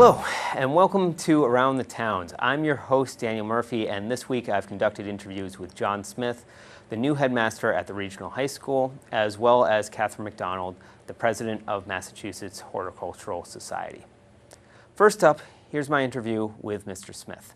Hello, and welcome to Around the Towns. I'm your host, Daniel Murphy, and this week I've conducted interviews with John Smith, the new headmaster at the regional high school, as well as Catherine McDonald, the president of Massachusetts Horticultural Society. First up, here's my interview with Mr. Smith.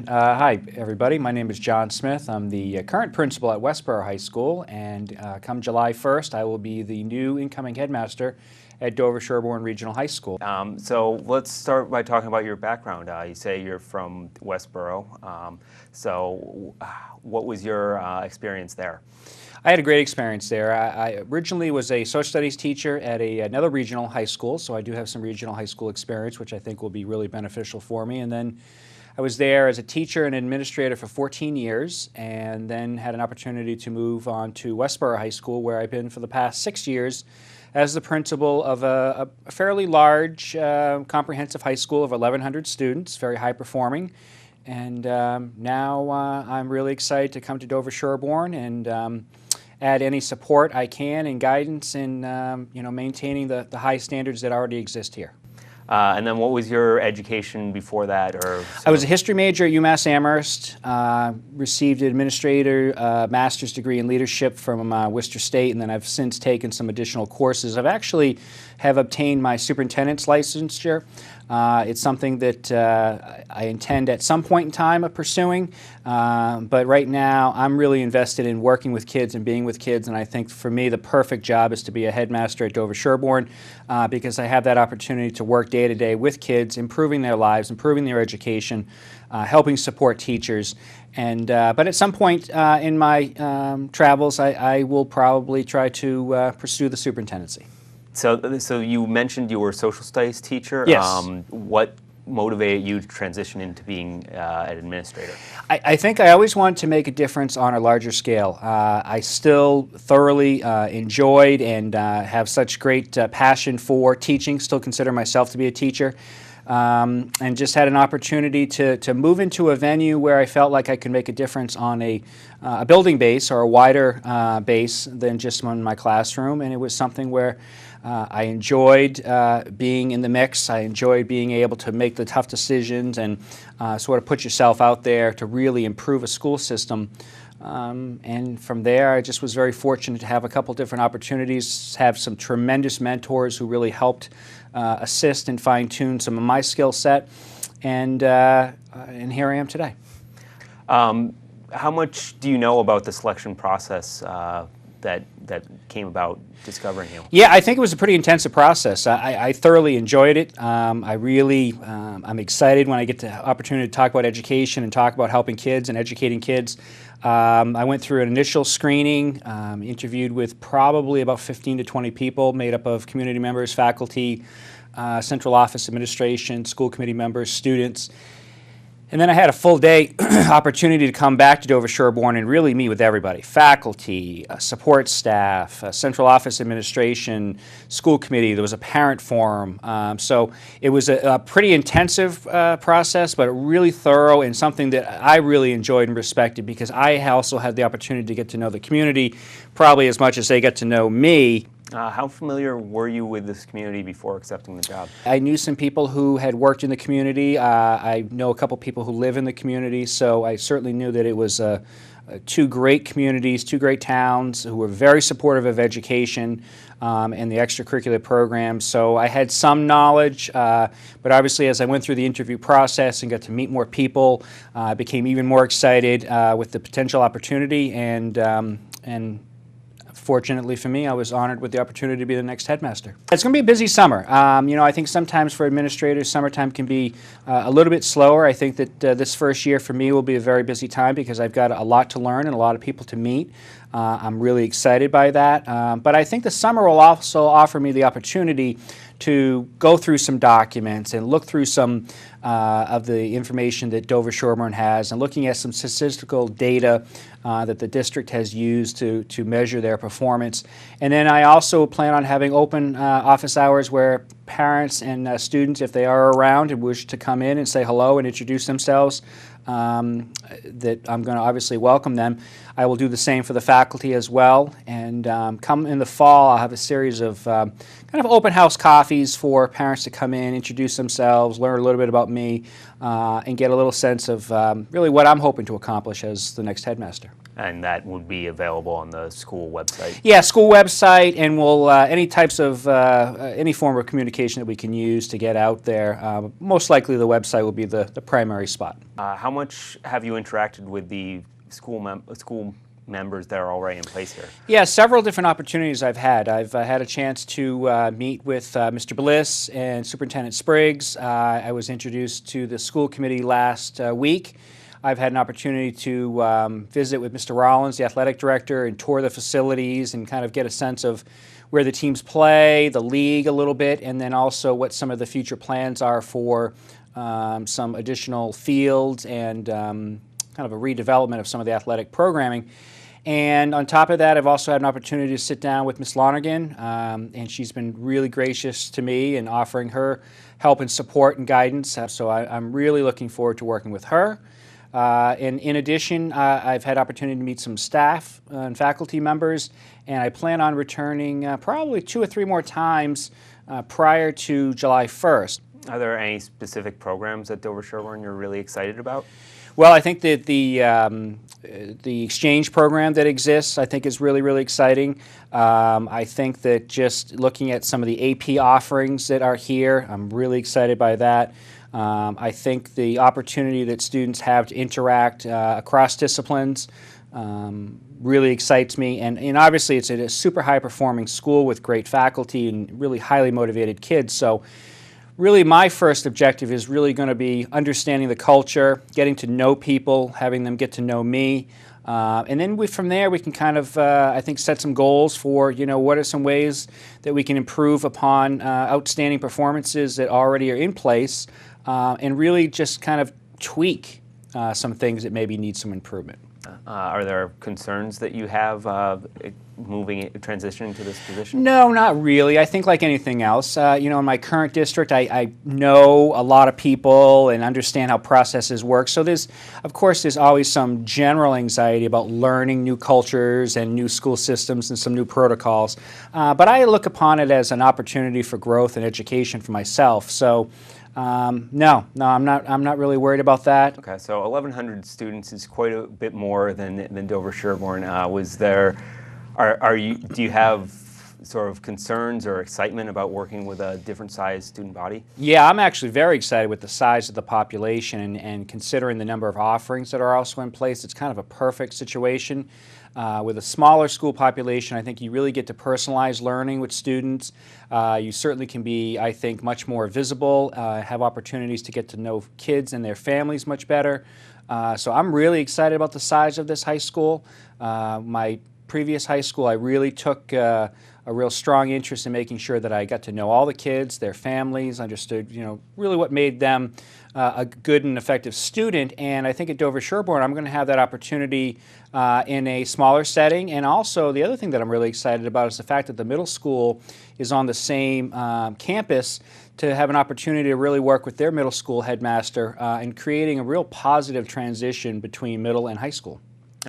Hi, everybody. My name is John Smith. I'm the current principal at Westboro High School, and come July 1st, I will be the new incoming headmaster at Dover-Sherborn Regional High School. So let's start by talking about your background. You say you're from Westboro. What was your experience there? I had a great experience there. I originally was a social studies teacher at another regional high school, so I do have some regional high school experience, which I think will be really beneficial for me. And then I was there as a teacher and administrator for 14 years, and then had an opportunity to move on to Westboro High School, where I've been for the past 6 years as the principal of a fairly large, comprehensive high school of 1,100 students, very high performing. And now I'm really excited to come to Dover-Sherborn and add any support I can and guidance in maintaining the high standards that already exist here. And then what was your education before that? I was a history major at UMass Amherst, received an administrator master's degree in leadership from Worcester State, and then I've since taken some additional courses. I've actually have obtained my superintendent's licensure. It's something that I intend at some point in time of pursuing, but right now I'm really invested in working with kids and being with kids, and I think for me the perfect job is to be a headmaster at Dover-Sherborn because I have that opportunity to work day to day with kids, improving their lives, improving their education, helping support teachers. And but at some point in my travels, I will probably try to pursue the superintendency. So you mentioned you were a social studies teacher. Yes. What motivated you to transition into being an administrator? I think I always wanted to make a difference on a larger scale. I still thoroughly enjoyed and have such great passion for teaching, still consider myself to be a teacher. And just had an opportunity to move into a venue where I felt like I could make a difference on a building base or a wider base than just on my classroom. And it was something where I enjoyed being in the mix. I enjoyed being able to make the tough decisions and sort of put yourself out there to really improve a school system. And from there, I just was very fortunate to have a couple different opportunities, have some tremendous mentors who really helped assist and fine-tune some of my skill set, and here I am today. How much do you know about the selection process that came about discovering you? Yeah, I think it was a pretty intensive process. I thoroughly enjoyed it. I'm excited when I get the opportunity to talk about education and talk about helping kids and educating kids. I went through an initial screening, interviewed with probably about 15 to 20 people made up of community members, faculty, central office administration, school committee members, students. And then I had a full day opportunity to come back to Dover-Sherborn and really meet with everybody, faculty, support staff, central office administration, school committee. There was a parent forum. So it was a pretty intensive process, but really thorough and something that I really enjoyed and respected because I also had the opportunity to get to know the community probably as much as they got to know me. How familiar were you with this community before accepting the job? I knew some people who had worked in the community. I know a couple people who live in the community, so I certainly knew that it was two great communities, two great towns who were very supportive of education and the extracurricular programs. So I had some knowledge, but obviously as I went through the interview process and got to meet more people, I became even more excited with the potential opportunity, and fortunately for me, I was honored with the opportunity to be the next headmaster. It's going to be a busy summer. I think sometimes for administrators, summertime can be a little bit slower. I think that this first year for me will be a very busy time because I've got a lot to learn and a lot of people to meet. I'm really excited by that. But I think the summer will also offer me the opportunity to go through some documents and look through some of the information that Dover-Sherborn has and looking at some statistical data that the district has used to measure their performance. And then I also plan on having open office hours where parents and students, if they are around and wish to come in and say hello and introduce themselves, that I'm going to obviously welcome them. I will do the same for the faculty as well. And come in the fall, I'll have a series of kind of open house coffees for parents to come in, introduce themselves, learn a little bit about me, and get a little sense of really what I'm hoping to accomplish as the next headmaster. And that would be available on the school website? Yeah, school website, and we'll any types of any form of communication that we can use to get out there. Most likely the website will be the primary spot. How much have you interacted with the school members that are already in place here? Yeah, several different opportunities I've had. I've had a chance to meet with Mr. Bliss and Superintendent Spriggs. I was introduced to the school committee last week. I've had an opportunity to visit with Mr. Rollins, the athletic director, and tour the facilities and kind of get a sense of where the teams play, the league a little bit, and then also what some of the future plans are for some additional fields and kind of a redevelopment of some of the athletic programming. And on top of that, I've also had an opportunity to sit down with Ms. Lonergan, and she's been really gracious to me in offering her help and support and guidance. So I'm really looking forward to working with her. And in addition, I've had opportunity to meet some staff and faculty members, and I plan on returning probably 2 or 3 more times prior to July 1st. Are there any specific programs at Dover-Sherborn you're really excited about? Well, I think that the exchange program that exists, I think, is really, really exciting. I think that just looking at some of the AP offerings that are here, I'm really excited by that. I think the opportunity that students have to interact across disciplines really excites me. And obviously, it's a super high-performing school with great faculty and really highly motivated kids. So really, my first objective is really going to be understanding the culture, getting to know people, having them get to know me. And then from there, we can kind of, I think, set some goals for, what are some ways that we can improve upon outstanding performances that already are in place, and really just kind of tweak some things that maybe need some improvement. Are there concerns that you have transitioning to this position? No, not really. I think like anything else, in my current district, I know a lot of people and understand how processes work. So of course, there's always some general anxiety about learning new cultures and new school systems and some new protocols. But I look upon it as an opportunity for growth and education for myself. So. No, I'm not really worried about that. Okay, so 1,100 students is quite a bit more than Dover-Sherborn. Do you have sort of concerns or excitement about working with a different sized student body? Yeah, I'm actually very excited with the size of the population and considering the number of offerings that are also in place. It's kind of a perfect situation. With a smaller school population, I think you really get to personalize learning with students. You certainly can be, I think, much more visible, have opportunities to get to know kids and their families much better. So I'm really excited about the size of this high school. My previous high school, I really took a real strong interest in making sure that I got to know all the kids, their families, understood, really what made them a good and effective student. And I think at Dover-Sherborn, I'm going to have that opportunity in a smaller setting. And also, the other thing that I'm really excited about is the fact that the middle school is on the same campus, to have an opportunity to really work with their middle school headmaster in creating a real positive transition between middle and high school.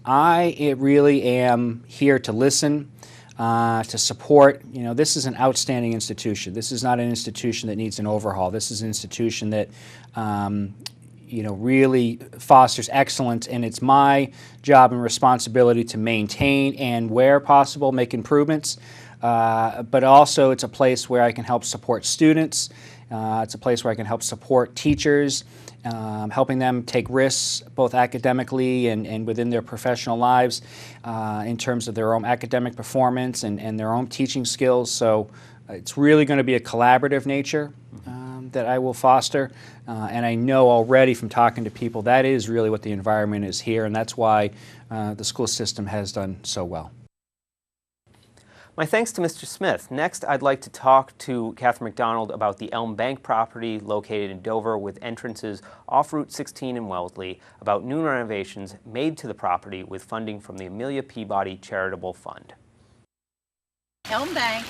I really am here to listen, to support. This is an outstanding institution. This is not an institution that needs an overhaul. This is an institution that really fosters excellence, and it's my job and responsibility to maintain and, where possible, make improvements. But also, it's a place where I can help support students. It's a place where I can help support teachers, helping them take risks both academically and within their professional lives in terms of their own academic performance and their own teaching skills. So it's really going to be a collaborative nature that I will foster. And I know already from talking to people that is really what the environment is here, and that's why the school system has done so well. My thanks to Mr. Smith. Next, I'd like to talk to Catherine McDonald about the Elm Bank property located in Dover with entrances off Route 16 in Wellesley, about new renovations made to the property with funding from the Amelia Peabody Charitable Fund. Elm Bank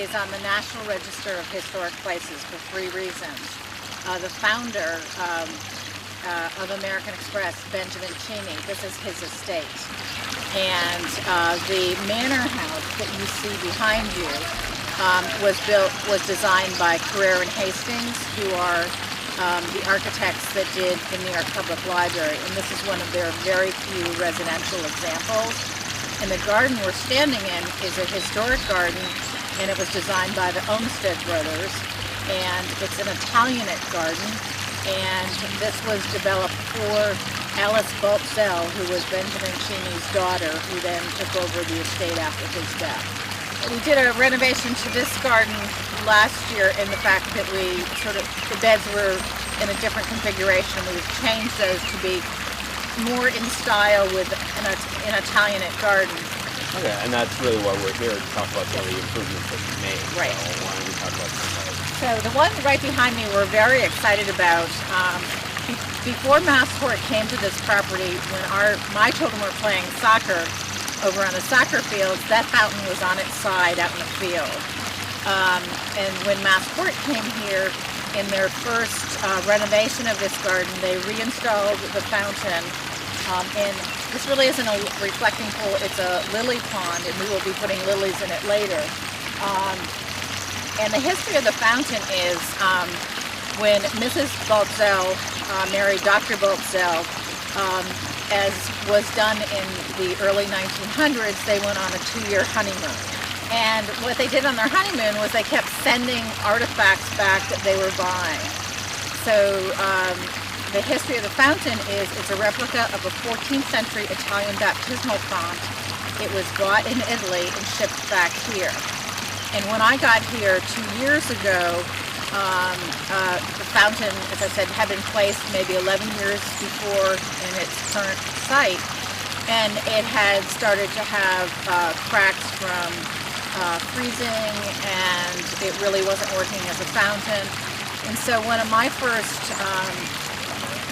is on the National Register of Historic Places for 3 reasons. The founder of American Express, Benjamin Cheney, this is his estate. And the manor house that you see behind you was designed by Carrere and Hastings, who are the architects that did the New York Public Library. And this is one of their very few residential examples. And the garden we're standing in is a historic garden, and it was designed by the Olmsted brothers. And it's an Italianate garden, and this was developed for Alice Bultzell, who was Benjamin Cheney's daughter, who then took over the estate after his death. We did a renovation to this garden last year in the fact that the beds were in a different configuration. We've changed those to be more in style with an Italianate garden. Okay, and that's really what we're here to talk about, some of the improvements that you made. Right. So why don't we talk about some of those? So the one right behind me we're very excited about. Before Massport came to this property, when my children were playing soccer over on the soccer fields, that fountain was on its side out in the field. And when Massport came here in their first renovation of this garden, they reinstalled the fountain. And this really isn't a reflecting pool, it's a lily pond, and we will be putting lilies in it later. And the history of the fountain is when Mrs. Bultzell married Dr. Bultzell, as was done in the early 1900s, they went on a 2-year honeymoon. And what they did on their honeymoon was they kept sending artifacts back that they were buying. So the history of the fountain is it's a replica of a 14th century Italian baptismal font. It was bought in Italy and shipped back here. And when I got here 2 years ago, the fountain, as I said, had been placed maybe 11 years before in its current site, and it had started to have cracks from freezing, and it really wasn't working as a fountain. And so one of my first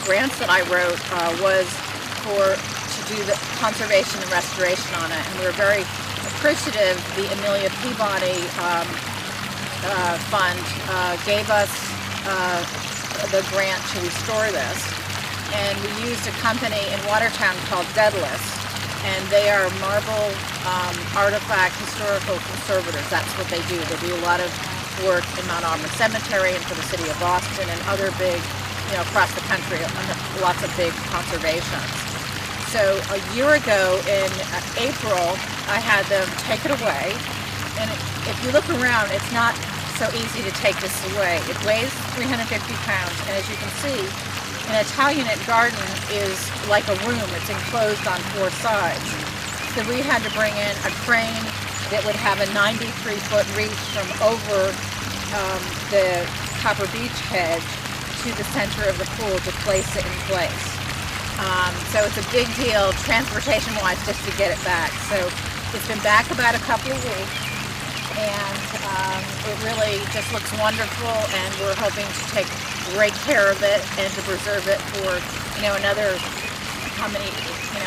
grants that I wrote was to do the conservation and restoration on it, and we were very appreciative. The Amelia Peabody Fund gave us the grant to restore this, and we used a company in Watertown called Daedalus, and they are marble artifact historical conservators. That's what they do. They do a lot of work in Mount Auburn Cemetery and for the city of Boston and other big, across the country, lots of big conservations. So a year ago in April, I had them take it away, and if you look around, it's not so easy to take this away. It weighs 350 pounds, and as you can see, an Italianate garden is like a room. It's enclosed on 4 sides. So we had to bring in a crane that would have a 93-foot reach from over the copper beech hedge to the center of the pool to place it in place. So it's a big deal transportation-wise just to get it back. So it's been back about a couple of weeks, and it really just looks wonderful, and we're hoping to take great care of it and to preserve it for another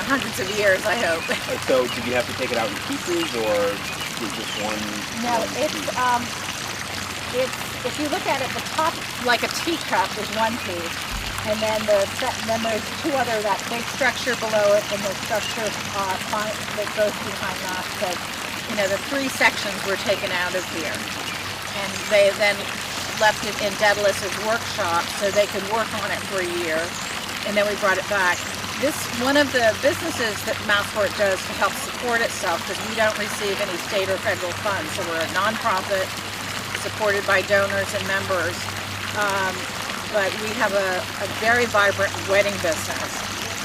hundreds of years, I hope. So did you have to take it out in pieces, or is this one? No, it's if you look at it, the top, like a teacup, is one piece, and then there's 2 other, that big structure below it, and the structure that goes behind that. So the 3 sections were taken out of here, and they then left it in Daedalus's workshop so they could work on it for a year, and then we brought it back. This one of the businesses that Massport does to help support itself, because we don't receive any state or federal funds, so we're a nonprofit supported by donors and members, but we have a very vibrant wedding business.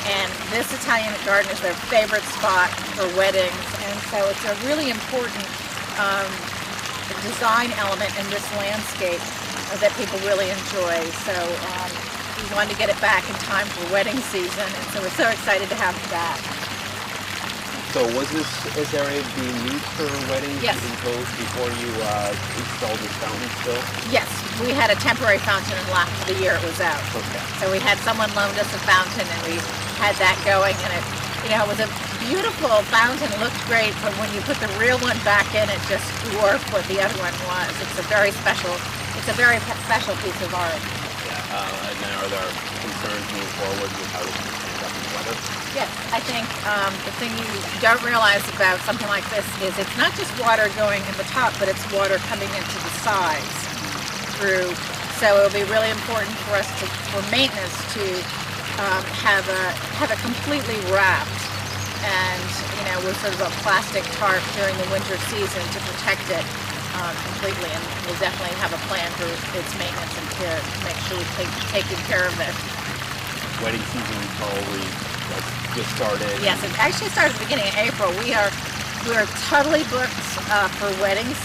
And this Italian garden is their favorite spot for weddings, and so it's a really important design element in this landscape that people really enjoy. So we wanted to get it back in time for wedding season, and so we're so excited to have it back. So was this area being used for weddings Yes. before you installed this fountain still? Yes, we had a temporary fountain and left the year it was out. Okay. So we had someone loaned us a fountain and we had that going, and it, you know, it was a beautiful fountain, looked great, but when you put the real one back in, it just dwarfed what the other one was. It's a very special piece of art. Yeah. And then are there concerns moving forward with how this can stand up in the weather? Yes, I think the thing you don't realize about something like this is it's not just water going in the top, but it's water coming into the sides through. So it'll be really important for us for maintenance to have it completely wrapped, and you know, with sort of a plastic tarp during the winter season to protect it completely. And we'll definitely have a plan for its maintenance and care to make sure we're taking care of it. Wedding season probably just started. Yes, it actually started at the beginning of April. We are totally booked for weddings,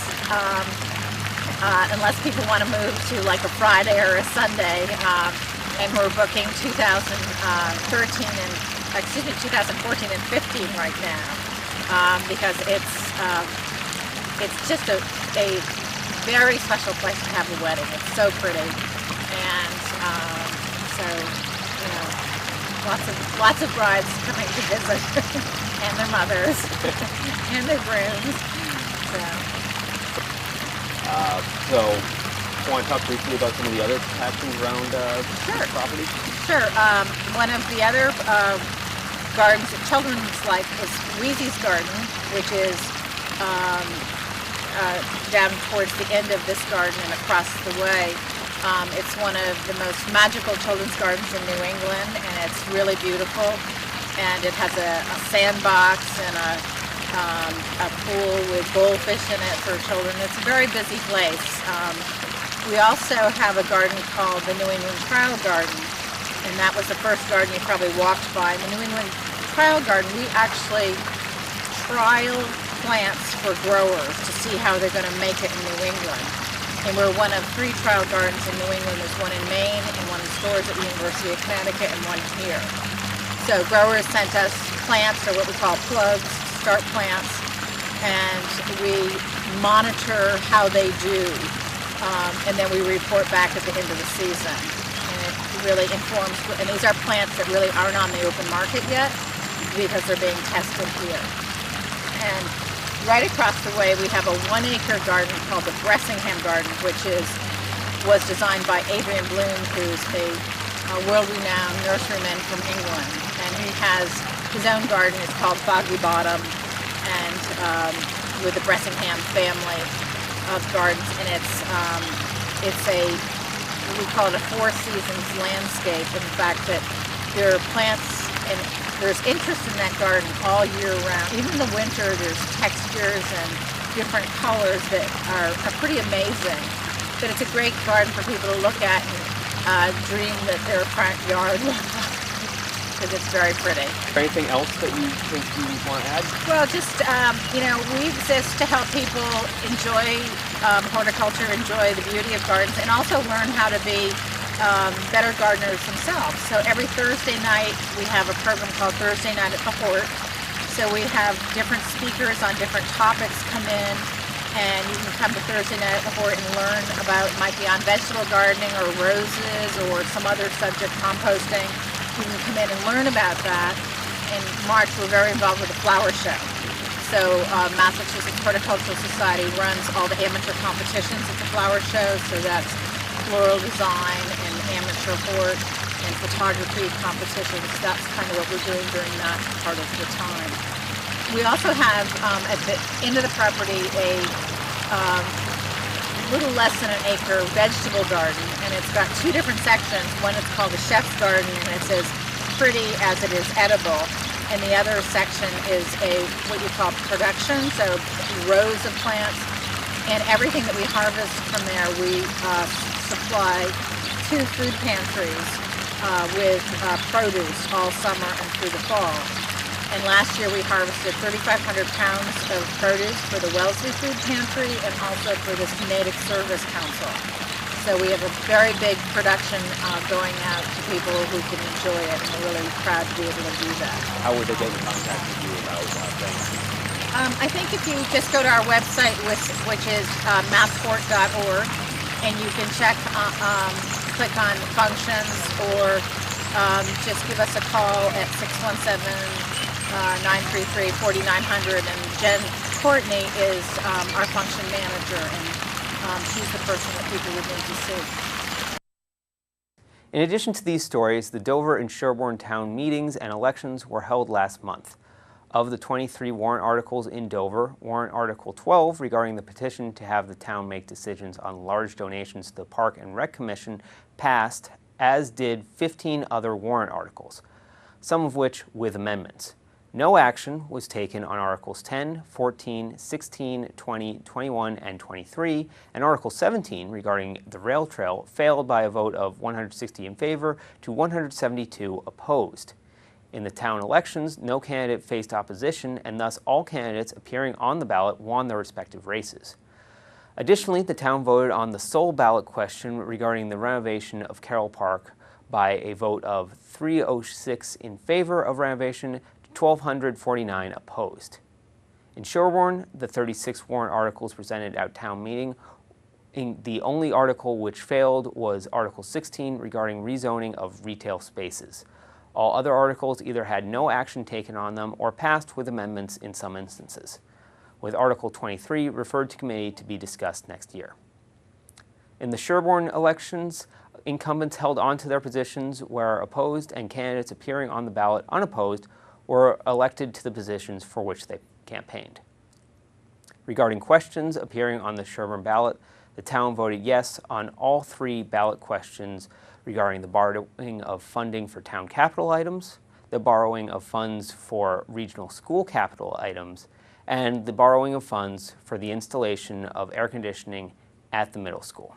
unless people want to move to like a Friday or a Sunday, and we're booking 2014 and 2015 right now, because it's just a very special place to have a wedding. It's so pretty, and so you know, lots of brides coming to visit, and their mothers, and their grooms. So I want to talk briefly about some of the other passions around Sure. property. Sure. One of the other gardens that children's like is Wheezy's Garden, which is down towards the end of this garden and across the way. It's one of the most magical children's gardens in New England, and it's really beautiful. And it has a sandbox and a pool with goldfish in it for children. It's a very busy place. We also have a garden called the New England Trial Garden, and that was the first garden you probably walked by. In the New England Trial Garden, we actually trial plants for growers to see how they're going to make it in New England. And we're one of 3 trial gardens in New England. There's one in Maine and one in Storrs at the University of Connecticut and one here. So growers sent us plants, or what we call plugs, start plants, and we monitor how they do. And then we report back at the end of the season. And it really informs, and these are plants that really aren't on the open market yet because they're being tested here. And right across the way we have a 1-acre garden called the Bressingham Garden, which was designed by Adrian Bloom, who's a world-renowned nurseryman from England. And he has his own garden. It's called Foggy Bottom, and with the Bressingham family of gardens, and we call it a 4 seasons landscape, in the fact that there are plants and there's interest in that garden all year round. Even in the winter, there's textures and different colors that are pretty amazing. But it's a great garden for people to look at and dream that their front yard looks like, because it's very pretty. Anything else that you think you want to add? Well, just, you know, we exist to help people enjoy horticulture, enjoy the beauty of gardens, and also learn how to be better gardeners themselves. So every Thursday night we have a program called Thursday Night at the Hort. So we have different speakers on different topics come in, and you can come to Thursday Night at the Hort and learn about, it might be on vegetable gardening or roses or some other subject, composting. You can come in and learn about that. In March we're very involved with the flower show. So Massachusetts Horticultural Society runs all the amateur competitions at the flower show, so that's floral design and amateur hort and photography competitions. That's kind of what we're doing during that part of the time. We also have at the end of the property a little less than an acre vegetable garden, and it's got 2 different sections. One is called the Chef's Garden, and it's as pretty as it is edible. And the other section is what you call production, so rows of plants. And everything that we harvest from there, we supply 2 food pantries with produce all summer and through the fall. And last year we harvested 3,500 pounds of produce for the Wellesley Food Pantry and also for this Native Service Council. So we have a very big production going out to people who can enjoy it, and we're really proud to be able to do that. How would they get in contact with you about things? I think if you just go to our website, which is massport.org, and you can click on functions, or just give us a call at 617-933-4900, and Jen Courtney is our function manager, and she's the person that people would need to see. In addition to these stories, the Dover and Sherborn town meetings and elections were held last month. Of the 23 warrant articles in Dover, warrant Article 12 regarding the petition to have the town make decisions on large donations to the Park and Rec Commission passed, as did 15 other warrant articles, some of which with amendments. No action was taken on Articles 10, 14, 16, 20, 21, and 23, and Article 17 regarding the rail trail failed by a vote of 160 in favor to 172 opposed. In the town elections, no candidate faced opposition, and thus all candidates appearing on the ballot won their respective races. Additionally, the town voted on the sole ballot question regarding the renovation of Carroll Park by a vote of 306 in favor of renovation to 1,249 opposed. In Sherborn, the 36 warrant articles presented at town meeting, the only article which failed was Article 16 regarding rezoning of retail spaces. All other articles either had no action taken on them or passed with amendments in some instances, with Article 23 referred to committee to be discussed next year. In the Sherborn elections, incumbents held on to their positions where opposed, and candidates appearing on the ballot unopposed were elected to the positions for which they campaigned. Regarding questions appearing on the Sherborn ballot, the town voted yes on all 3 ballot questions regarding the borrowing of funding for town capital items, the borrowing of funds for regional school capital items, and the borrowing of funds for the installation of air conditioning at the middle school.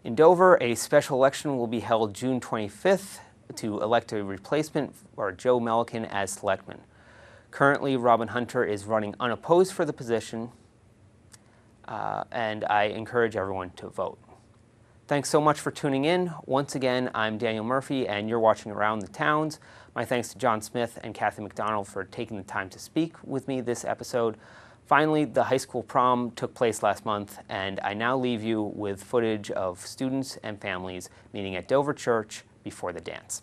In Dover, a special election will be held June 25th to elect a replacement for Joe Melican as selectman. Currently, Robin Hunter is running unopposed for the position, and I encourage everyone to vote. Thanks so much for tuning in. Once again, I'm Daniel Murphy, and you're watching Around the Towns. My thanks to John Smith and Kathy McDonald for taking the time to speak with me this episode. Finally, the high school prom took place last month, and I now leave you with footage of students and families meeting at Dover Church before the dance.